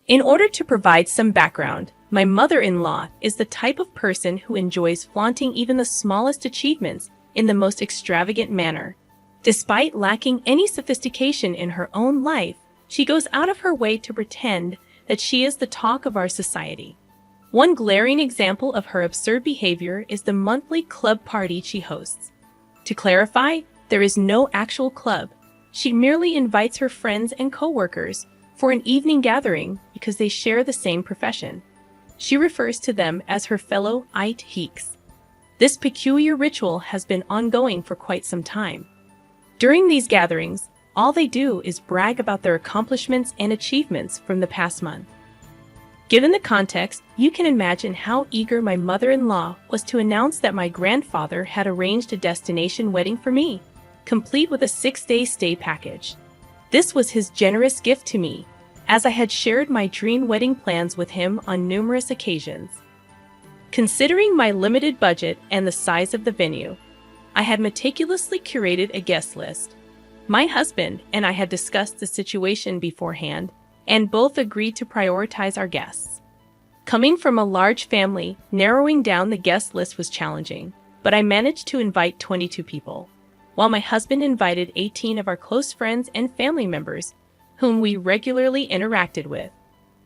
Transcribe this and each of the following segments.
In order to provide some background, my mother-in-law is the type of person who enjoys flaunting even the smallest achievements in the most extravagant manner. Despite lacking any sophistication in her own life, she goes out of her way to pretend that she is the talk of our society. One glaring example of her absurd behavior is the monthly club party she hosts. To clarify, there is no actual club. She merely invites her friends and coworkers for an evening gathering because they share the same profession. She refers to them as her fellow IT geeks. This peculiar ritual has been ongoing for quite some time. During these gatherings, all they do is brag about their accomplishments and achievements from the past month. Given the context, you can imagine how eager my mother-in-law was to announce that my grandfather had arranged a destination wedding for me, complete with a 6-day stay package. This was his generous gift to me, as I had shared my dream wedding plans with him on numerous occasions. Considering my limited budget and the size of the venue, I had meticulously curated a guest list. My husband and I had discussed the situation beforehand, and both agreed to prioritize our guests. Coming from a large family, narrowing down the guest list was challenging, but I managed to invite 22 people, while my husband invited 18 of our close friends and family members, whom we regularly interacted with.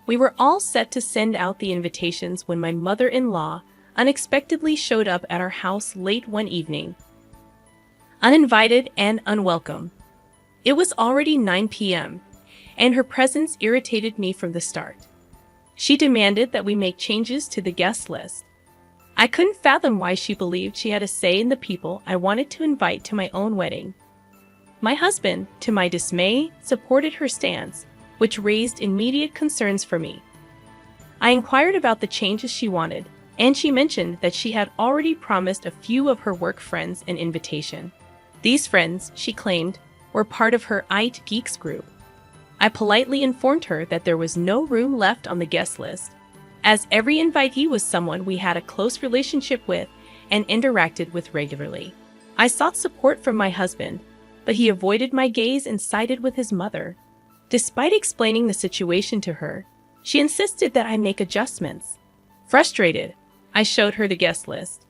We were all set to send out the invitations when my mother-in-law unexpectedly showed up at our house late one evening, uninvited and unwelcome. It was already 9 p.m., and her presence irritated me from the start. She demanded that we make changes to the guest list. I couldn't fathom why she believed she had a say in the people I wanted to invite to my own wedding. My husband, to my dismay, supported her stance, which raised immediate concerns for me. I inquired about the changes she wanted, and she mentioned that she had already promised a few of her work friends an invitation. These friends, she claimed, were part of her IT Geeks group. I politely informed her that there was no room left on the guest list, as every invitee was someone we had a close relationship with and interacted with regularly. I sought support from my husband, but he avoided my gaze and sided with his mother. Despite explaining the situation to her, she insisted that I make adjustments. Frustrated, I showed her the guest list,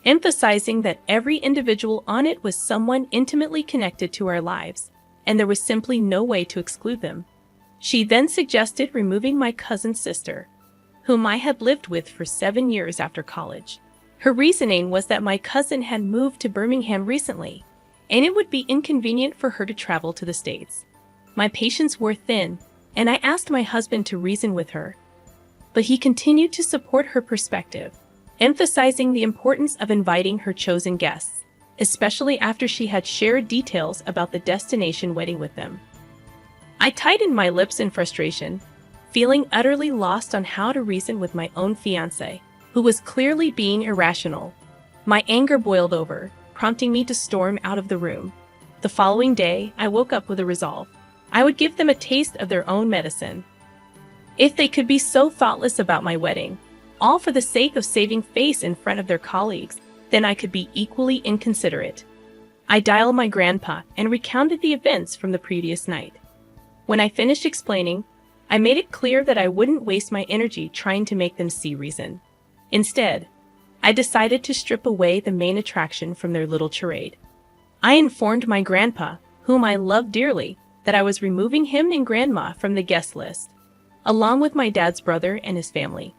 emphasizing that every individual on it was someone intimately connected to our lives, and there was simply no way to exclude them. She then suggested removing my cousin's sister, whom I had lived with for 7 years after college. Her reasoning was that my cousin had moved to Birmingham recently, and it would be inconvenient for her to travel to the States. My patience wore thin, and I asked my husband to reason with her, but he continued to support her perspective, emphasizing the importance of inviting her chosen guests, especially after she had shared details about the destination wedding with them. I tightened my lips in frustration, feeling utterly lost on how to reason with my own fiancé, who was clearly being irrational. My anger boiled over, prompting me to storm out of the room. The following day, I woke up with a resolve. I would give them a taste of their own medicine. If they could be so thoughtless about my wedding, all for the sake of saving face in front of their colleagues, then I could be equally inconsiderate. I dialed my grandpa and recounted the events from the previous night. When I finished explaining, I made it clear that I wouldn't waste my energy trying to make them see reason. Instead, I decided to strip away the main attraction from their little charade. I informed my grandpa, whom I loved dearly, that I was removing him and grandma from the guest list, along with my dad's brother and his family.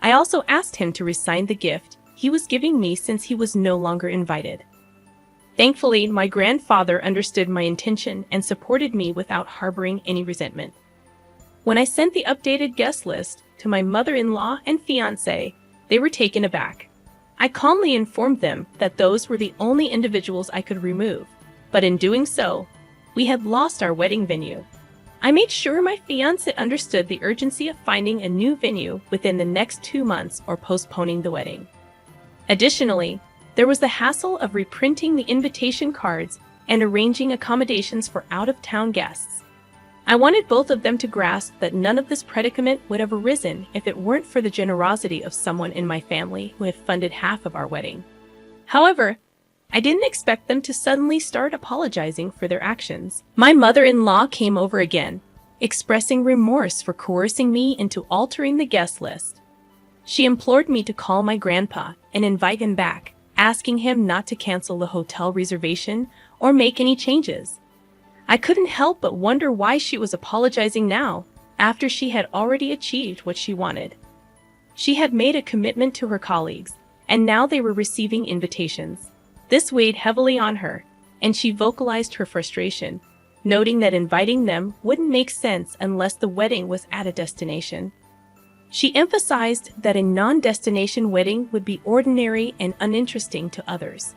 I also asked him to resign the gift he was giving me since he was no longer invited. Thankfully, my grandfather understood my intention and supported me without harboring any resentment. When I sent the updated guest list to my mother-in-law and fiancé, they were taken aback. I calmly informed them that those were the only individuals I could remove, but in doing so, we had lost our wedding venue. I made sure my fiancé understood the urgency of finding a new venue within the next 2 months or postponing the wedding. Additionally, there was the hassle of reprinting the invitation cards and arranging accommodations for out-of-town guests. I wanted both of them to grasp that none of this predicament would have arisen if it weren't for the generosity of someone in my family who had funded half of our wedding. However, I didn't expect them to suddenly start apologizing for their actions. My mother-in-law came over again, expressing remorse for coercing me into altering the guest list. She implored me to call my grandpa and invite him back, asking him not to cancel the hotel reservation or make any changes. I couldn't help but wonder why she was apologizing now, after she had already achieved what she wanted. She had made a commitment to her colleagues, and now they were receiving invitations. This weighed heavily on her, and she vocalized her frustration, noting that inviting them wouldn't make sense unless the wedding was at a destination. She emphasized that a non-destination wedding would be ordinary and uninteresting to others.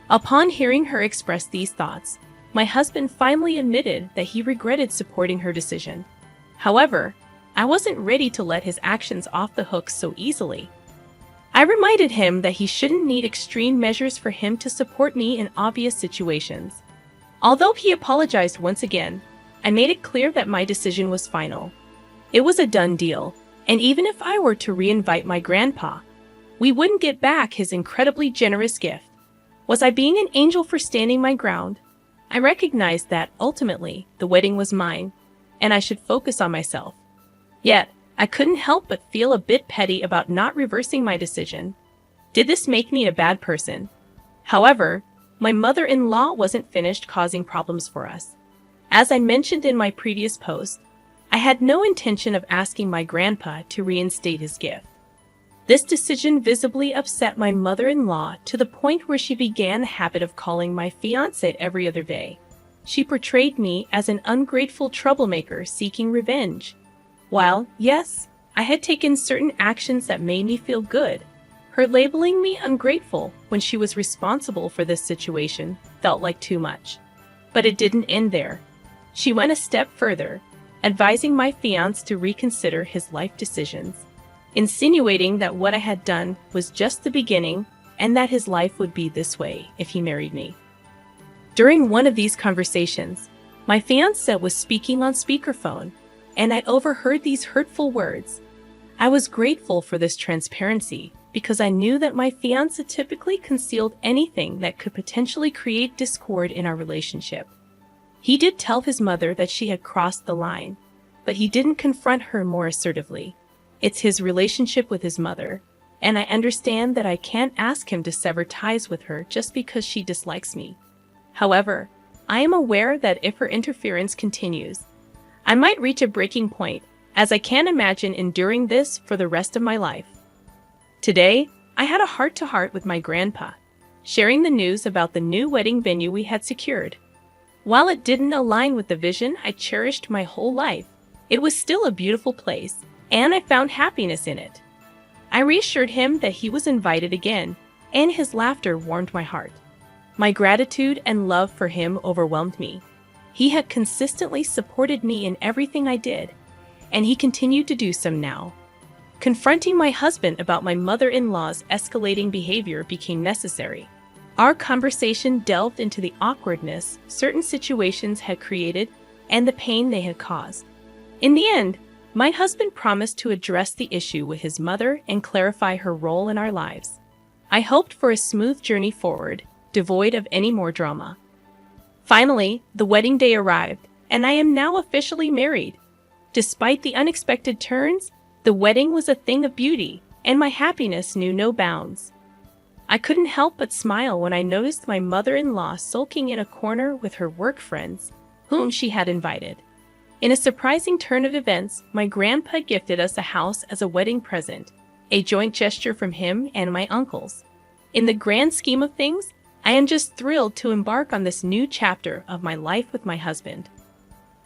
Upon hearing her express these thoughts, my husband finally admitted that he regretted supporting her decision. However, I wasn't ready to let his actions off the hook so easily. I reminded him that he shouldn't need extreme measures for him to support me in obvious situations. Although he apologized once again, I made it clear that my decision was final. It was a done deal, and even if I were to re-invite my grandpa, we wouldn't get back his incredibly generous gift. Was I being an angel for standing my ground? I recognized that, ultimately, the wedding was mine, and I should focus on myself. Yet, I couldn't help but feel a bit petty about not reversing my decision. Did this make me a bad person? However, my mother-in-law wasn't finished causing problems for us. As I mentioned in my previous post, I had no intention of asking my grandpa to reinstate his gift. This decision visibly upset my mother-in-law to the point where she began the habit of calling my fiancé every other day. She portrayed me as an ungrateful troublemaker seeking revenge. While, yes, I had taken certain actions that made me feel good, her labeling me ungrateful when she was responsible for this situation felt like too much. But it didn't end there. She went a step further, advising my fiancé to reconsider his life decisions, insinuating that what I had done was just the beginning and that his life would be this way if he married me. During one of these conversations, my fiancé was speaking on speakerphone, and I overheard these hurtful words. I was grateful for this transparency because I knew that my fiancé typically concealed anything that could potentially create discord in our relationship. He did tell his mother that she had crossed the line, but he didn't confront her more assertively. It's his relationship with his mother, and I understand that I can't ask him to sever ties with her just because she dislikes me. However, I am aware that if her interference continues, I might reach a breaking point, as I can't imagine enduring this for the rest of my life. Today, I had a heart-to-heart with my grandpa, sharing the news about the new wedding venue we had secured. While it didn't align with the vision I cherished my whole life, it was still a beautiful place, and I found happiness in it. I reassured him that he was invited again, and his laughter warmed my heart. My gratitude and love for him overwhelmed me. He had consistently supported me in everything I did, and he continued to do so now. Confronting my husband about my mother-in-law's escalating behavior became necessary. Our conversation delved into the awkwardness certain situations had created and the pain they had caused. In the end, my husband promised to address the issue with his mother and clarify her role in our lives. I hoped for a smooth journey forward, devoid of any more drama. Finally, the wedding day arrived, and I am now officially married. Despite the unexpected turns, the wedding was a thing of beauty, and my happiness knew no bounds. I couldn't help but smile when I noticed my mother-in-law sulking in a corner with her work friends, whom she had invited. In a surprising turn of events, my grandpa gifted us a house as a wedding present, a joint gesture from him and my uncles. In the grand scheme of things, I am just thrilled to embark on this new chapter of my life with my husband.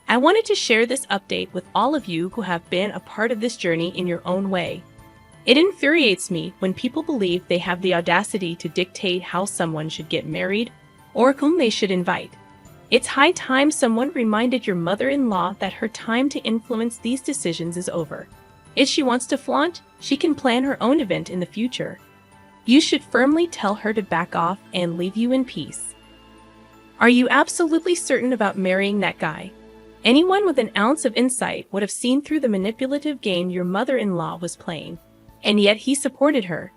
I wanted to share this update with all of you who have been a part of this journey in your own way. It infuriates me when people believe they have the audacity to dictate how someone should get married or whom they should invite. It's high time someone reminded your mother-in-law that her time to influence these decisions is over. If she wants to flaunt, she can plan her own event in the future. You should firmly tell her to back off and leave you in peace. Are you absolutely certain about marrying that guy? Anyone with an ounce of insight would have seen through the manipulative game your mother-in-law was playing, and yet he supported her.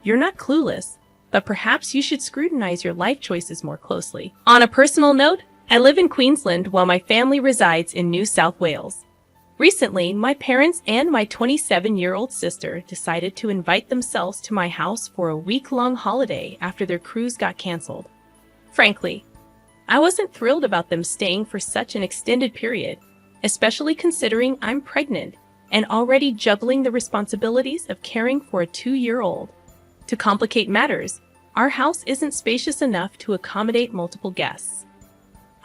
You're not clueless, but perhaps you should scrutinize your life choices more closely. On a personal note, I live in Queensland while my family resides in New South Wales. Recently, my parents and my 27-year-old sister decided to invite themselves to my house for a week-long holiday after their cruise got canceled. Frankly, I wasn't thrilled about them staying for such an extended period, especially considering I'm pregnant and already juggling the responsibilities of caring for a 2-year-old. To complicate matters, our house isn't spacious enough to accommodate multiple guests.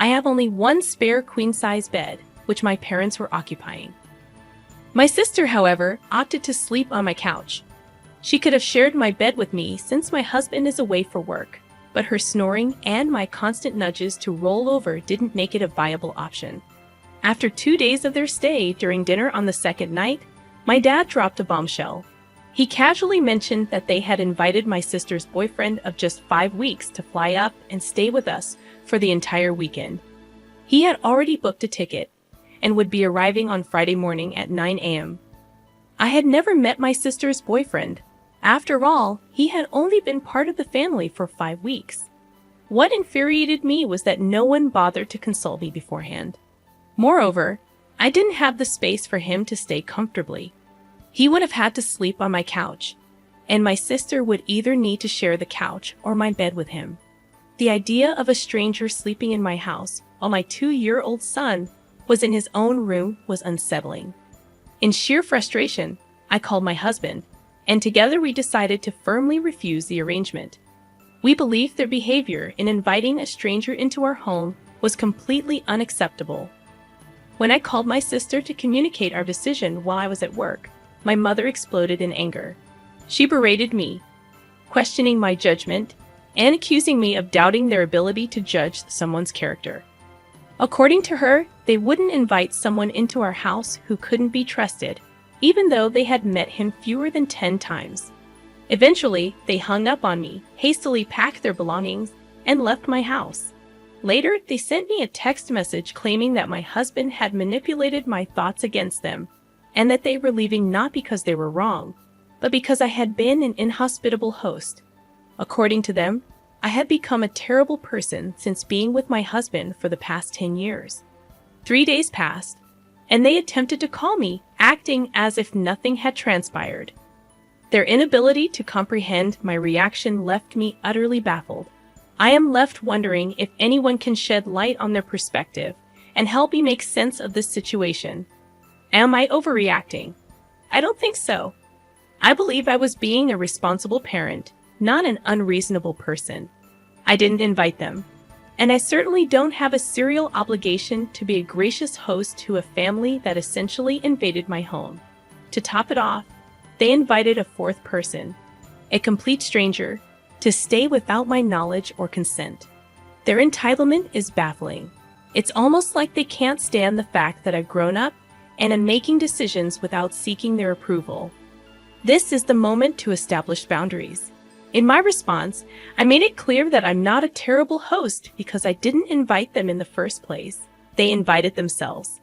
I have only one spare queen-size bed, which my parents were occupying. My sister, however, opted to sleep on my couch. She could have shared my bed with me since my husband is away for work, but her snoring and my constant nudges to roll over didn't make it a viable option. After 2 days of their stay, during dinner on the second night, my dad dropped a bombshell. He casually mentioned that they had invited my sister's boyfriend of just 5 weeks to fly up and stay with us for the entire weekend. He had already booked a ticket and would be arriving on Friday morning at 9 a.m. I had never met my sister's boyfriend. After all, he had only been part of the family for 5 weeks. What infuriated me was that no one bothered to consult me beforehand. Moreover, I didn't have the space for him to stay comfortably. He would have had to sleep on my couch, and my sister would either need to share the couch or my bed with him. The idea of a stranger sleeping in my house while my 2-year-old son was in his own room was unsettling. In sheer frustration, I called my husband, and together we decided to firmly refuse the arrangement. We believed their behavior in inviting a stranger into our home was completely unacceptable. When I called my sister to communicate our decision while I was at work, my mother exploded in anger. She berated me, questioning my judgment and accusing me of doubting their ability to judge someone's character. According to her, they wouldn't invite someone into our house who couldn't be trusted, even though they had met him fewer than 10 times. Eventually, they hung up on me, hastily packed their belongings, and left my house. Later, they sent me a text message claiming that my husband had manipulated my thoughts against them, and that they were leaving not because they were wrong, but because I had been an inhospitable host. According to them, I had become a terrible person since being with my husband for the past 10 years. 3 days passed, and they attempted to call me, acting as if nothing had transpired. Their inability to comprehend my reaction left me utterly baffled. I am left wondering if anyone can shed light on their perspective and help me make sense of this situation. Am I overreacting? I don't think so. I believe I was being a responsible parent, not an unreasonable person. I didn't invite them, and I certainly don't have a serial obligation to be a gracious host to a family that essentially invaded my home. To top it off, they invited a fourth person, a complete stranger, to stay without my knowledge or consent. Their entitlement is baffling. It's almost like they can't stand the fact that I've grown up and am making decisions without seeking their approval. This is the moment to establish boundaries. In my response, I made it clear that I'm not a terrible host because I didn't invite them in the first place. They invited themselves.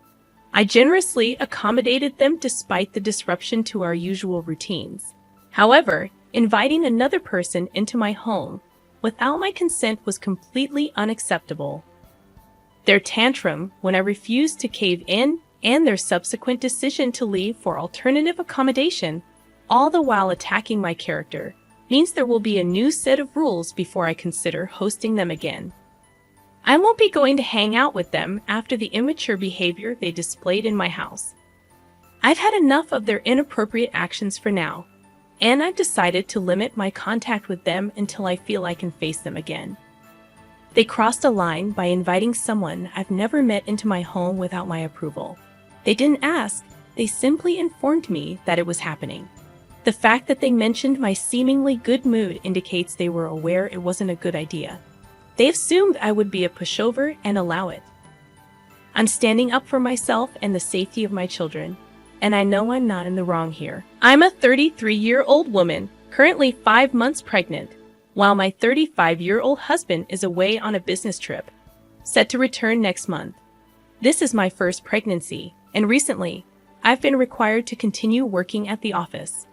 I generously accommodated them despite the disruption to our usual routines. However, inviting another person into my home without my consent was completely unacceptable. Their tantrum when I refused to cave in and their subsequent decision to leave for alternative accommodation, all the while attacking my character, means there will be a new set of rules before I consider hosting them again. I won't be going to hang out with them after the immature behavior they displayed in my house. I've had enough of their inappropriate actions for now, and I've decided to limit my contact with them until I feel I can face them again. They crossed a line by inviting someone I've never met into my home without my approval. They didn't ask, they simply informed me that it was happening. The fact that they mentioned my seemingly good mood indicates they were aware it wasn't a good idea. They assumed I would be a pushover and allow it. I'm standing up for myself and the safety of my children, and I know I'm not in the wrong here. I'm a 33-year-old woman, currently 5 months pregnant, while my 35-year-old husband is away on a business trip, set to return next month. This is my first pregnancy, and recently, I've been required to continue working at the office.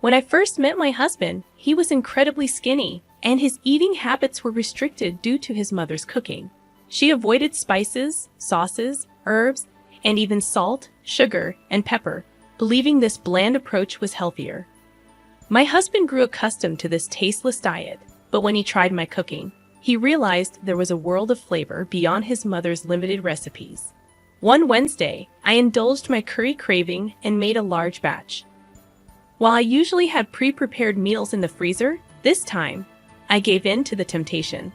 When I first met my husband, he was incredibly skinny, and his eating habits were restricted due to his mother's cooking. She avoided spices, sauces, herbs, and even salt, sugar, and pepper, believing this bland approach was healthier. My husband grew accustomed to this tasteless diet, but when he tried my cooking, he realized there was a world of flavor beyond his mother's limited recipes. One Wednesday, I indulged my curry craving and made a large batch. While I usually had pre-prepared meals in the freezer, this time, I gave in to the temptation.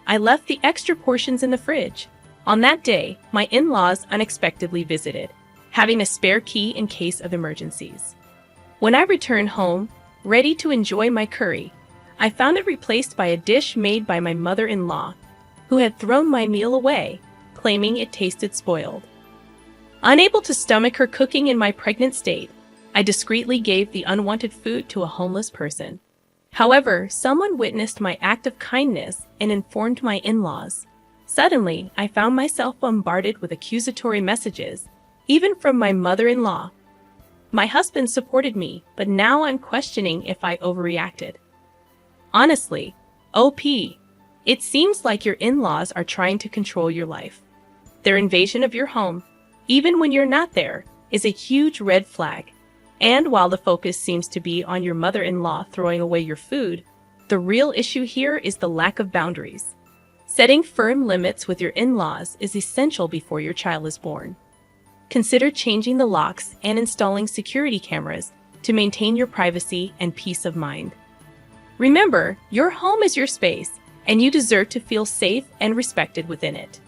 I left the extra portions in the fridge. On that day, my in-laws unexpectedly visited, having a spare key in case of emergencies. When I returned home, ready to enjoy my curry, I found it replaced by a dish made by my mother-in-law, who had thrown my meal away, claiming it tasted spoiled. Unable to stomach her cooking in my pregnant state, I discreetly gave the unwanted food to a homeless person. However, someone witnessed my act of kindness and informed my in-laws. Suddenly, I found myself bombarded with accusatory messages, even from my mother-in-law. My husband supported me, but now I'm questioning if I overreacted. Honestly, OP, it seems like your in-laws are trying to control your life. Their invasion of your home, even when you're not there, is a huge red flag. And while the focus seems to be on your mother-in-law throwing away your food, the real issue here is the lack of boundaries. Setting firm limits with your in-laws is essential before your child is born. Consider changing the locks and installing security cameras to maintain your privacy and peace of mind. Remember, your home is your space, and you deserve to feel safe and respected within it.